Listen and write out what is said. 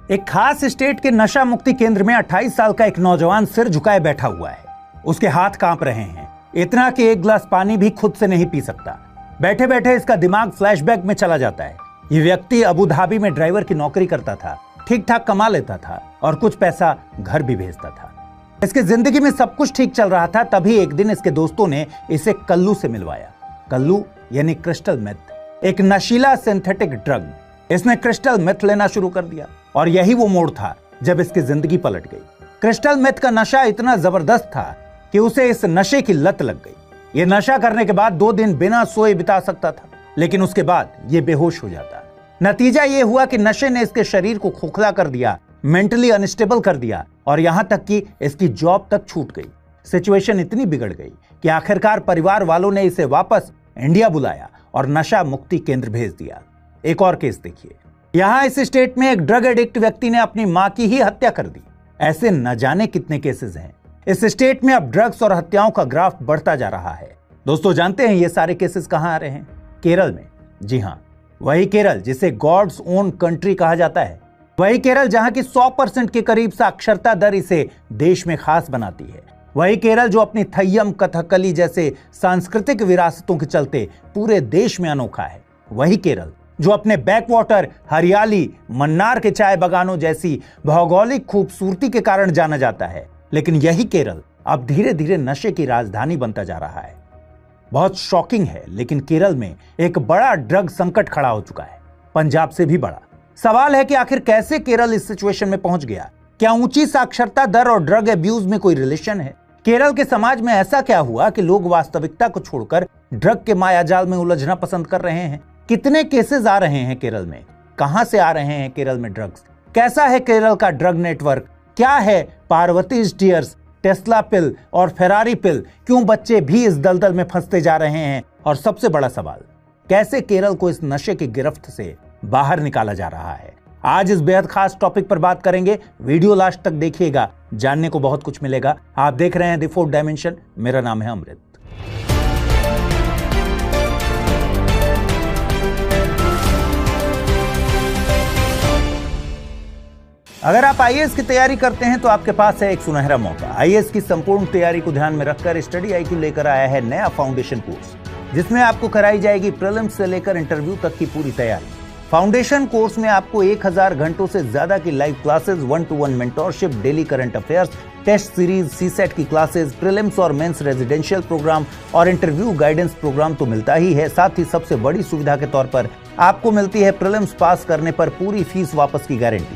एक खास स्टेट के नशा मुक्ति केंद्र में 28 साल का एक नौजवान सिर झुकाए बैठा हुआ है। उसके हाथ कांप रहे हैं, इतना कि एक गिलास पानी भी खुद से नहीं पी सकता। बैठे बैठे इसका दिमाग फ्लैशबैक में चला जाता है। ये व्यक्ति अबू धाबी में ड्राइवर की नौकरी करता था, ठीक ठाक कमा लेता था और कुछ पैसा घर भी भेजता था। इसकी जिंदगी में सब कुछ ठीक चल रहा था, तभी एक दिन इसके दोस्तों ने इसे कल्लू से मिलवाया। कल्लू यानी क्रिस्टल मेथ, एक नशीला सिंथेटिक ड्रग। इसने क्रिस्टल मेथ लेना शुरू कर दिया और यही वो मोड़ था जब इसकी जिंदगी पलट गई। क्रिस्टल मेथ का नशा इतना जबरदस्त था कि उसे इस नशे की लत लग गई। ये नशा करने के बाद 2 दिन बिना सोए बिता सकता था, लेकिन उसके बाद ये बेहोश हो जाता। नतीजा ये हुआ कि नशे ने इसके शरीर को खोखला कर दिया, मेंटली अनस्टेबल कर दिया और यहां तक कि इसकी जॉब तक छूट गई। सिचुएशन इतनी बिगड़ गई कि आखिरकार परिवार वालों ने इसे वापस इंडिया बुलाया और नशा मुक्ति केंद्र भेज दिया। एक और केस देखिए। यहां इस स्टेट में एक ड्रग एडिक्ट व्यक्ति ने अपनी मां की ही हत्या कर दी। ऐसे न जाने कितने केसेस हैं। इस स्टेट में अब ड्रग्स और हत्याओं का ग्राफ बढ़ता जा रहा है। दोस्तों, जानते हैं ये सारे केसेस कहां आ रहे हैं? केरल में। जी हां, वही केरल जिसे गॉड्स ओन कंट्री कहा जाता है। वही केरल जहां की 100% के करीब साक्षरता दर इसे देश में खास बनाती है। वही केरल जो अपनी थय्यम, कथकली जैसे सांस्कृतिक विरासतों के चलते पूरे देश में अनोखा है। वही केरल जो अपने बैकवाटर, हरियाली, मन्नार के चाय बागानों जैसी भौगोलिक खूबसूरती के कारण जाना जाता है। लेकिन यही केरल अब धीरे धीरे नशे की राजधानी बनता जा रहा है। बहुत शॉकिंग है, लेकिन केरल में एक बड़ा ड्रग संकट खड़ा हो चुका है, पंजाब से भी बड़ा। सवाल है कि आखिर कैसे केरल इस सिचुएशन में पहुंच गया? क्या ऊंची साक्षरता दर और ड्रग अब्यूज में कोई रिलेशन है? केरल के समाज में ऐसा क्या हुआ कि लोग वास्तविकता को छोड़कर ड्रग के मायाजाल में उलझना पसंद कर रहे हैं? कितने केसेस आ रहे हैं केरल में? कहां से आ रहे हैं केरल में ड्रग्स? कैसा है केरल का ड्रग नेटवर्क? क्या है पार्वती स्टीयर्स, टेस्ला पिल और फेरारी पिल? क्यों बच्चे भी इस दलदल में फंसते जा रहे हैं? और सबसे बड़ा सवाल, कैसे केरल को इस नशे की गिरफ्त से बाहर निकाला जा रहा है? आज इस बेहद खास टॉपिक पर बात करेंगे। वीडियो लास्ट तक देखिएगा, जानने को बहुत कुछ मिलेगा। आप देख रहे हैं द फोर्थ डायमेंशन। मेरा नाम है अमृत। अगर आप आईएएस की तैयारी करते हैं तो आपके पास है एक सुनहरा मौका। आईएएस की संपूर्ण तैयारी को ध्यान में रखकर स्टडी IQ लेकर आया है नया फाउंडेशन कोर्स, जिसमें आपको कराई जाएगी प्रीलिम्स से लेकर इंटरव्यू तक की पूरी तैयारी। फाउंडेशन कोर्स में आपको 1000 घंटों से ज्यादा की live classes, 1-to-1 mentorship, daily current affairs, test series, CSAT की क्लासेस, प्रीलिम्स और मेंस रेजिडेंशियल प्रोग्राम और इंटरव्यू गाइडेंस प्रोग्राम तो मिलता ही है। साथ ही सबसे बड़ी सुविधा के तौर पर आपको मिलती है प्रीलिम्स पास करने पर पूरी फीस वापस की गारंटी।